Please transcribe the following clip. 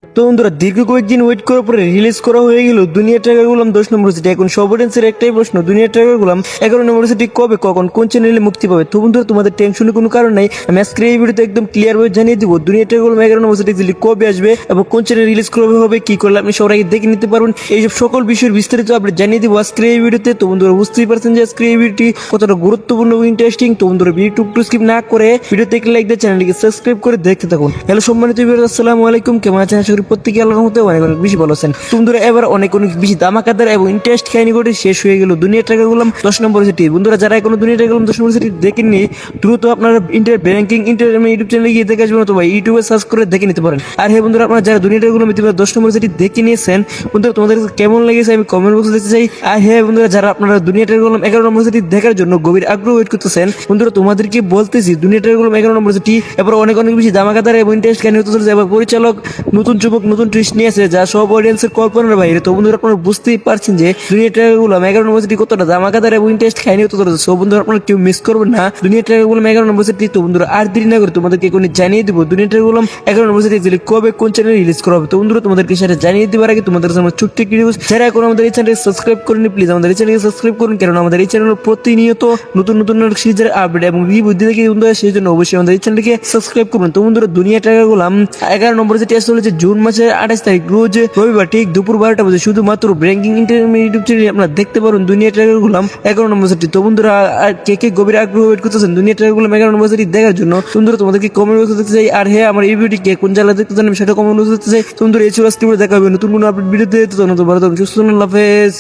তো বন্ধুরা দীর্ঘ কয়েকদিন ওয়েট করার পরে রিলিজ করা হয়ে গেল দুনিয়া ট্র্যাকার গুলাম 10 নম্বর সিটি। এখন সব অডিয়েন্সের একটাই প্রশ্ন, দুনিয়া ট্র্যাকার গুলাম 11 নম্বর সিটি কবে, কখন, কোন চ্যানেলে মুক্তি পাবে? তো বন্ধুরা তোমাদের টেনশনের কোনো কারণ নাই, আমি আজকে এই ভিডিওতে একদম ক্লিয়ার ভাবে জানিয়ে দিব দুনিয়া ট্র্যাকার গুলাম 11 নম্বর সিটি কবে আসবে এবং কোন চ্যানেলে রিলিজ কবে হবে, কি করলে আপনি সবার আগে দেখে নিতে পারবেন। এইসব সকল বিষয়ের বিস্তারিত আপনি জানিয়ে দিব আজকে এই ভিডিওতে। তো বন্ধুরা বুঝতেই পারছেন যে আজকে এই ভিডিওটি কতটা গুরুত্বপূর্ণ এবং ইন্টারেস্টিং। তো বন্ধুরা ভিডিও টু স্কিপ না করে ভিডিওতে একটা লাইক দিয়ে চ্যানেলটিকে সাবস্ক্রাইব করে দেখতে থাকুন। হ্যালো সম্মানিত ভিউয়ার, আসসালামু আলাইকুম, কেমন আছেন? আশা করি প্রত্যেকে আল্লাহর রহমতে অনেক অনেক বেশি ভালো আছেন। তো বন্ধুরা এবার অনেক অনেক বেশি ধামাকাদার এবং ইন্টারেস্ট কাহিনী ঘটে শেষ হয়ে গেল দুনিয়া ট্র্যাকার গুলাম 10 নম্বর সিটি। বন্ধুরা যারা এখনো দুনিয়া ট্র্যাকার গুলাম 10 নম্বর সিটি দেখেননি, দ্রুত আপনারা ব্যাংকিং ইউটিউব চ্যানেলে গিয়ে দেখে আসবেন অথবা ইউটিউবে সার্চ করে দেখে নিতে পারেন। আর হ্যাঁ বন্ধুরা, আপনারা যারা দুনিয়া ট্র্যাকার গুলাম 10 নম্বর সিটি দেখে নিয়েছেন, বন্ধুরা তোমাদের কাছে কেমন লেগেছে আমি কমেন্ট বক্সে দেখতে চাই। আর হ্যাঁ বন্ধুরা, যারা আপনারা দুনিয়া ট্র্যাকার গুলাম 11 নম্বর সিটি দেখার জন্য গভীর আগ্রহ ওয়েট করতেছেন, বন্ধুরা তোমাদেরকে বলতেছি দুনিয়া ট্র্যাকার গুলাম 11 নম্বর সিটি এবার অনেক অনেক বেশি ধামাকাদার এবং ইন্টারেস্ট কাহিনী হতে চলেছে। এবার পরিচালক নতুন যুবক নতুন টুইস্ট নিয়ে আসে যা সব অডিয়েন্সের কল্পনার বাইরে। তো বন্ধুরা আপনারা বুঝতেই পারছেন যে দুনিয়া ট্র্যাকার গুলাম 11 নম্বর সিটি কতটা ধামাকাদার এবং ইন্টারেস্ট কাহিনী হতে চলেছে। সো বন্ধুরা আপনারা কেউ মিস করবেন না দুনিয়া ট্র্যাকার গুলাম 11 নম্বর সিটি। তো বন্ধুরা আর দেরি না করে তোমাদেরকে এখন জানিয়ে দিব দুনিয়া ট্র্যাকার গুলাম 11 নম্বর সিটি কবে কোন চ্যানেলে রিলিজ করা হবে। তো বন্ধুরা তোমাদেরকে সেটা জানিয়ে দেওয়ার আগে তোমাদের কাছে আমার ছোট্ট একটি রিকোয়েস্ট, যারা এখন আমাদের এই চ্যানেলকে সাবস্ক্রাইব করেনি প্লিজ আমাদের এই চ্যানেলকে সাবস্ক্রাইব করুন, কারণ আমাদের এই চ্যানেলে প্রতিনিয়ত নতুন নতুন সিরিজের আপডেট এবং রিভিউ দিতে গিয়ে বন্ধুরা সেই জন্য অবশ্যই আমাদের এই চ্যানেলকে সাবস্ক্রাইব করুন। তো বন্ধুরা দুনিয়া ট্র্যাকার গুলাম 11 নম্বর সিটি আসতে চলেছে জুন মাসের 28 তারিখ রোজ রবিবার ঠিক দুপুর 12টা বাজে শুধুমাত্র ব্রেকিং ইউটিউব চ্যানেলে আপনারা দেখতে পারুন দুনিয়া ট্র্যাকার গুলাম 11 নম্বর সিটি। তো বন্ধুরা কে কে গভীর আগ্রহ ওয়েট করতেছেন দুনিয়া ট্র্যাকার গুলাম 11 নম্বর সিটি দেখার জন্য, বন্ধুরা তোমাদেরকে কমেন্ট বক্সে দেখতে চাই। আর হ্যাঁ আমার এই ভিডিওটি কে কোন জায়গায় দেখতে চান আমি সেটা কমেন্ট বক্সে দেখতে চাই। বন্ধুরা এই ছিল আজকে দেখা হবে নতুন কোনো আপডেট ভিডিওতে। তো ভালো থাকুন, সুস্থ থাকুন, আল্লাহ হাফেজ।